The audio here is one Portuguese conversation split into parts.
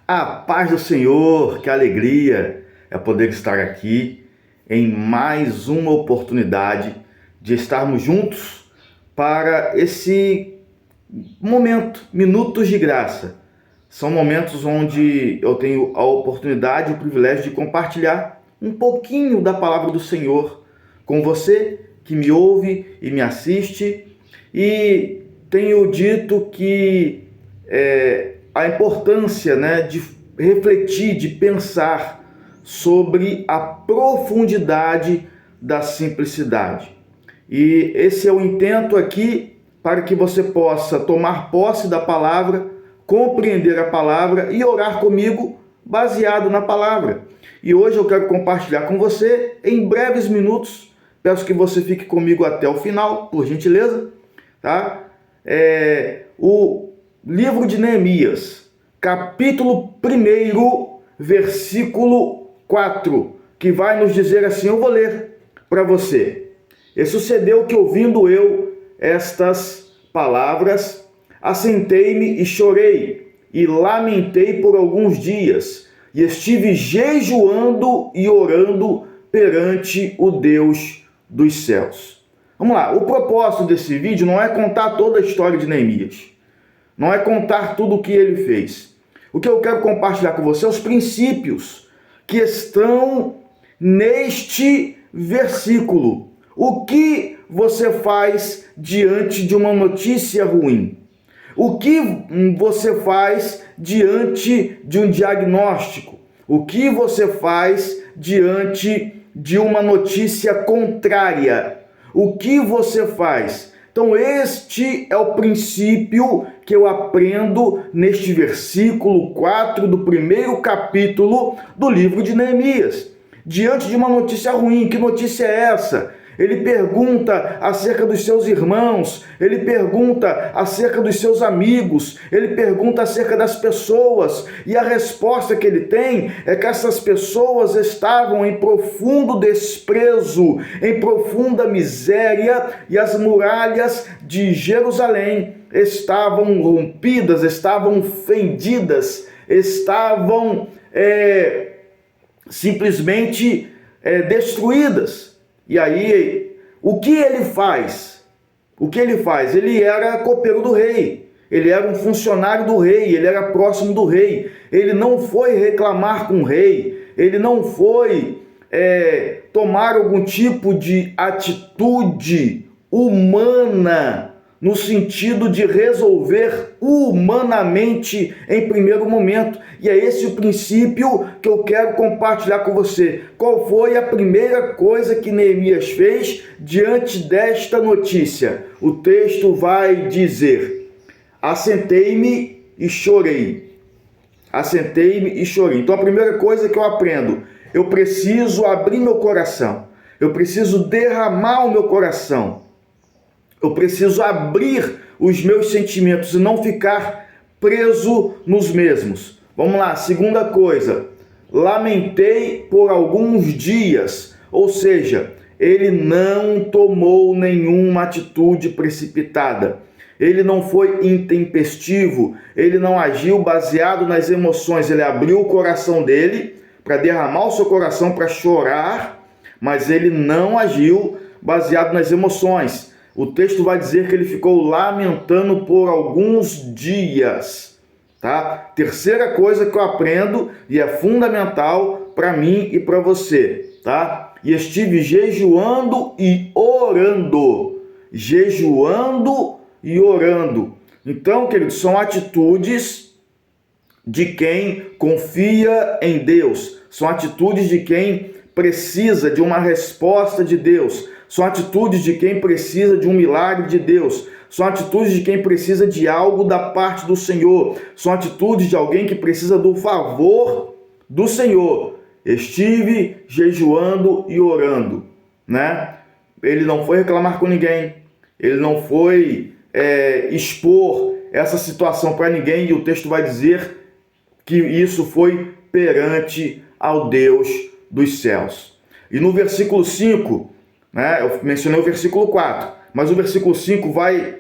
A paz do Senhor, que alegria é poder estar aqui em mais uma oportunidade de estarmos juntos para esse momento, minutos de graça. São momentos onde eu tenho a oportunidade e o privilégio de compartilhar um pouquinho da palavra do Senhor com você que me ouve e me assiste, e tenho dito que a importância, de refletir, de pensar sobre a profundidade da simplicidade. E esse é o intento aqui, para que você possa tomar posse da palavra, compreender a palavra e orar comigo baseado na palavra. E hoje eu quero compartilhar com você em breves minutos. Peço que você fique comigo até o final, por gentileza, tá? O livro de Neemias, capítulo 1, versículo 4, que vai nos dizer assim, eu vou ler para você. E sucedeu que, ouvindo eu estas palavras, assentei-me e chorei, e lamentei por alguns dias, e estive jejuando e orando perante o Deus dos céus. Vamos lá, o propósito desse vídeo não é contar toda a história de Neemias, não é contar tudo o que ele fez. O que eu quero compartilhar com você é os princípios que estão neste versículo. O que você faz diante de uma notícia ruim? O que você faz diante de um diagnóstico? O que você faz diante de uma notícia contrária? O que você faz? Então este é o princípio que eu aprendo neste versículo 4 do 1º capítulo do livro de Neemias. Diante de uma notícia ruim, que notícia é essa? Ele pergunta acerca dos seus irmãos, ele pergunta acerca dos seus amigos, ele pergunta acerca das pessoas, e a resposta que ele tem é que essas pessoas estavam em profundo desprezo, em profunda miséria, e as muralhas de Jerusalém estavam rompidas, estavam fendidas, estavam simplesmente destruídas. E aí, o que ele faz? Ele era copeiro do rei, ele era um funcionário do rei, ele era próximo do rei. Ele não foi reclamar com o rei, ele não foi tomar algum tipo de atitude humana, no sentido de resolver humanamente em primeiro momento. E é esse o princípio que eu quero compartilhar com você. Qual foi a primeira coisa que Neemias fez diante desta notícia? O texto vai dizer: assentei-me e chorei. Assentei-me e chorei. Então a primeira coisa que eu aprendo, eu preciso abrir meu coração. Eu preciso derramar o meu coração. Eu preciso abrir os meus sentimentos e não ficar preso nos mesmos. Vamos lá, segunda coisa. Lamentei por alguns dias. Ou seja, ele não tomou nenhuma atitude precipitada. Ele não foi intempestivo. Ele não agiu baseado nas emoções. Ele abriu o coração dele para derramar o seu coração, para chorar, mas ele não agiu baseado nas emoções. O texto vai dizer que ele ficou lamentando por alguns dias, tá? Terceira coisa que eu aprendo, e é fundamental para mim e para você, tá? E estive jejuando e orando. Jejuando e orando. Então, queridos, são atitudes de quem confia em Deus. São atitudes de quem precisa de uma resposta de Deus. São atitudes de quem precisa de um milagre de Deus. São atitudes de quem precisa de algo da parte do Senhor. São atitudes de alguém que precisa do favor do Senhor. Estive jejuando e orando, né? Ele não foi reclamar com ninguém. Ele não foi expor essa situação para ninguém. E o texto vai dizer que isso foi perante ao Deus dos céus. E no versículo 5... eu mencionei o versículo 4, mas o versículo 5 vai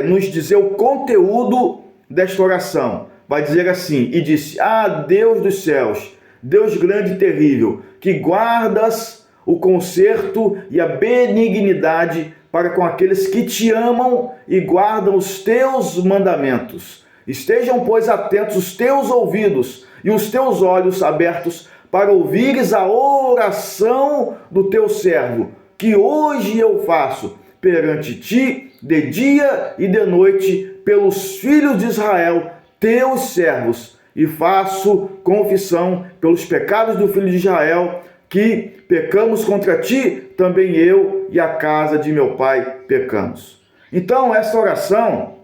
nos dizer o conteúdo desta oração vai dizer assim: e disse: Ah, Deus dos céus, Deus grande e terrível, que guardas o conserto e a benignidade para com aqueles que te amam e guardam os teus mandamentos. Estejam, pois, atentos os teus ouvidos e os teus olhos abertos para ouvires a oração do teu servo, que hoje eu faço perante ti, de dia e de noite, pelos filhos de Israel, teus servos, e faço confissão pelos pecados do filho de Israel, que pecamos contra ti, também eu e a casa de meu pai pecamos. Então, essa oração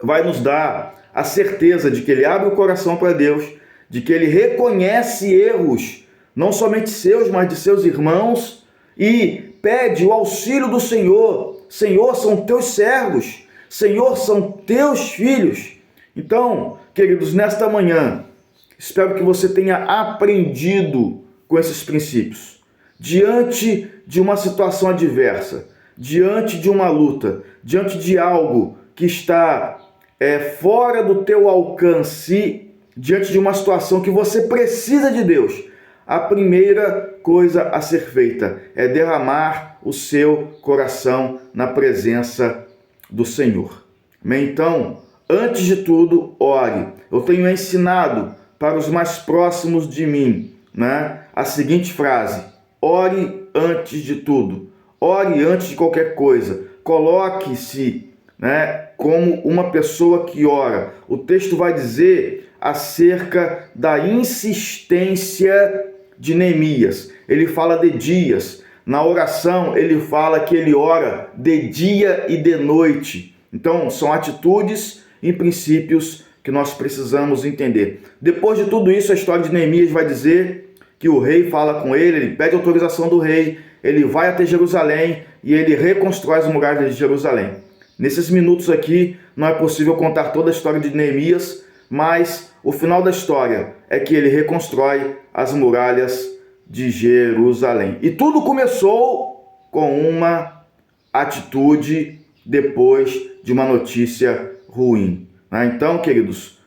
vai nos dar a certeza de que ele abre o coração para Deus, de que ele reconhece erros, não somente seus, mas de seus irmãos, e pede o auxílio do Senhor. Senhor, são teus servos, Senhor, são teus filhos. Então, queridos, nesta manhã, espero que você tenha aprendido com esses princípios. Diante de uma situação adversa, diante de uma luta, diante de algo que está fora do teu alcance, diante de uma situação que você precisa de Deus, a primeira coisa a ser feita é derramar o seu coração na presença do Senhor. Amém? Então, antes de tudo, ore. Eu tenho ensinado para os mais próximos de mim, a seguinte frase: ore antes de tudo. Ore antes de qualquer coisa. Coloque-se como uma pessoa que ora. O texto vai dizer acerca da insistência de Neemias. Ele fala de dias. Na oração, ele fala que ele ora de dia e de noite. Então, são atitudes e princípios que nós precisamos entender. Depois de tudo isso, a história de Neemias vai dizer que o rei fala com ele, ele pede autorização do rei, ele vai até Jerusalém e ele reconstrói as muralhas de Jerusalém. Nesses minutos aqui, não é possível contar toda a história de Neemias, mas o final da história é que ele reconstrói as muralhas de Jerusalém. E tudo começou com uma atitude depois de uma notícia ruim. Então, queridos,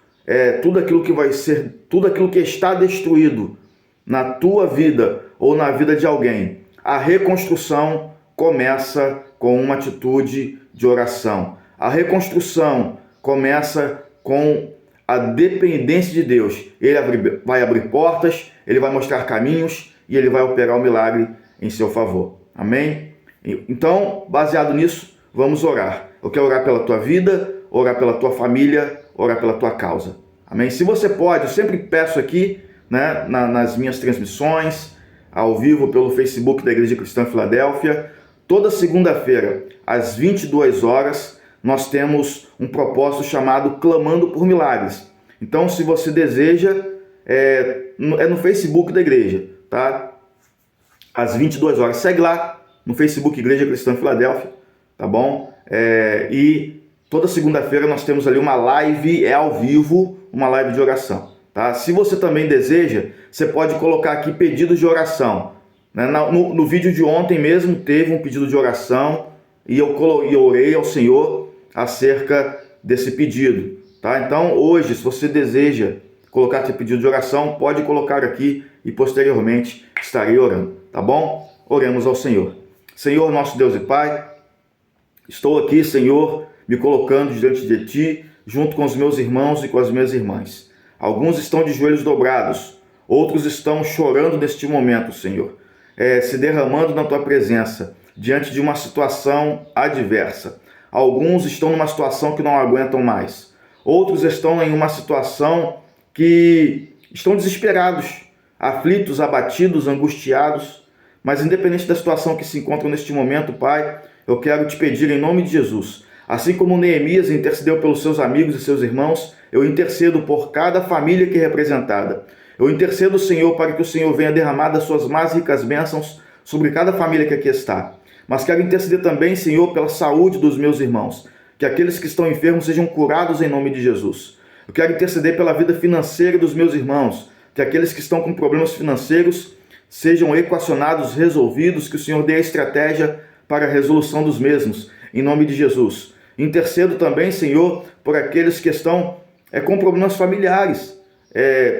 tudo aquilo que está destruído na tua vida ou na vida de alguém, a reconstrução começa com uma atitude de oração. A reconstrução começa com a dependência de Deus. Ele vai abrir portas, ele vai mostrar caminhos e ele vai operar o milagre em seu favor. Amém? Então, baseado nisso, vamos orar. Eu quero orar pela tua vida, orar pela tua família, orar pela tua causa. Amém? Se você pode, eu sempre peço aqui, nas minhas transmissões, ao vivo pelo Facebook da Igreja Cristã Filadélfia, toda segunda-feira, às 22 horas, nós temos um propósito chamado Clamando por Milagres. Então, se você deseja, é no Facebook da igreja, tá? Às 22 horas. Segue lá no Facebook Igreja Cristã Filadélfia, tá bom? E toda segunda-feira nós temos ali uma live, ao vivo, uma live de oração, tá? Se você também deseja, você pode colocar aqui pedidos de oração. No vídeo de ontem mesmo teve um pedido de oração e eu orei ao Senhor acerca desse pedido, tá? Então hoje, se você deseja colocar seu pedido de oração, pode colocar aqui e posteriormente estarei orando, tá bom? Oremos ao Senhor. Senhor, nosso Deus e Pai, estou aqui, Senhor, me colocando diante de Ti, junto com os meus irmãos e com as minhas irmãs. Alguns estão de joelhos dobrados, outros estão chorando neste momento, Senhor, se derramando na Tua presença, diante de uma situação adversa. Alguns estão numa situação que não aguentam mais. Outros estão em uma situação que estão desesperados, aflitos, abatidos, angustiados. Mas independente da situação que se encontram neste momento, Pai, eu quero te pedir em nome de Jesus. Assim como Neemias intercedeu pelos seus amigos e seus irmãos, eu intercedo por cada família aqui representada. Eu intercedo, Senhor, para que o Senhor venha derramar das suas mais ricas bênçãos sobre cada família que aqui está. Mas quero interceder também, Senhor, pela saúde dos meus irmãos, que aqueles que estão enfermos sejam curados em nome de Jesus. Eu quero interceder pela vida financeira dos meus irmãos, que aqueles que estão com problemas financeiros sejam equacionados, resolvidos, que o Senhor dê a estratégia para a resolução dos mesmos, em nome de Jesus. Intercedo também, Senhor, por aqueles que estão com problemas familiares,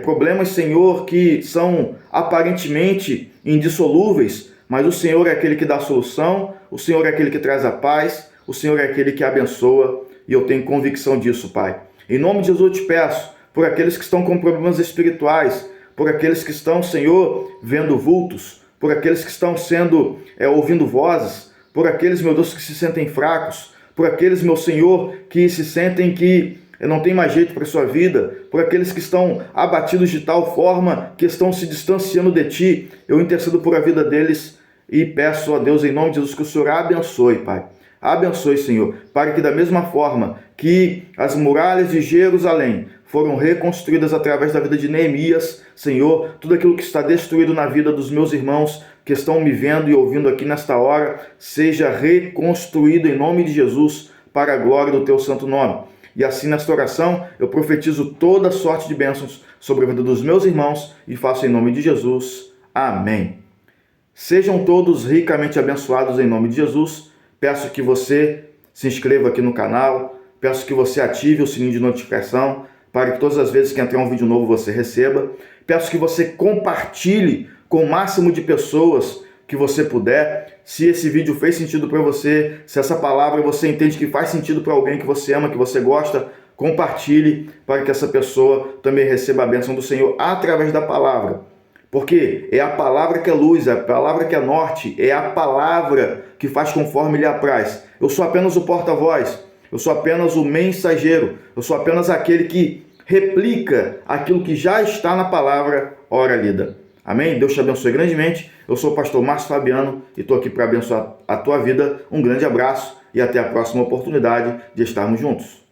problemas, Senhor, que são aparentemente indissolúveis, mas o Senhor é aquele que dá a solução, o Senhor é aquele que traz a paz, o Senhor é aquele que abençoa, e eu tenho convicção disso, Pai. Em nome de Jesus eu te peço, por aqueles que estão com problemas espirituais, por aqueles que estão, Senhor, vendo vultos, por aqueles que estão ouvindo vozes, por aqueles, meu Deus, que se sentem fracos, por aqueles, meu Senhor, que se sentem que não tem mais jeito para a sua vida, por aqueles que estão abatidos de tal forma que estão se distanciando de Ti, eu intercedo por a vida deles e peço a Deus, em nome de Jesus, que o Senhor abençoe, Pai. Abençoe, Senhor, para que da mesma forma que as muralhas de Jerusalém foram reconstruídas através da vida de Neemias, Senhor, tudo aquilo que está destruído na vida dos meus irmãos que estão me vendo e ouvindo aqui nesta hora, seja reconstruído em nome de Jesus, para a glória do Teu santo nome. E assim, nesta oração, eu profetizo toda sorte de bênçãos sobre a vida dos meus irmãos e faço em nome de Jesus. Amém. Sejam todos ricamente abençoados em nome de Jesus. Peço que você se inscreva aqui no canal, peço que você ative o sininho de notificação para que todas as vezes que entrar um vídeo novo você receba. Peço que você compartilhe com o máximo de pessoas que você puder. Se esse vídeo fez sentido para você, se essa palavra você entende que faz sentido para alguém que você ama, que você gosta, compartilhe para que essa pessoa também receba a bênção do Senhor através da palavra. Porque é a palavra que é luz, é a palavra que é norte, é a palavra que faz conforme lhe apraz. Eu sou apenas o porta-voz, eu sou apenas o mensageiro, eu sou apenas aquele que replica aquilo que já está na palavra ora lida. Amém? Deus te abençoe grandemente. Eu sou o pastor Márcio Fabiano e estou aqui para abençoar a tua vida. Um grande abraço e até a próxima oportunidade de estarmos juntos.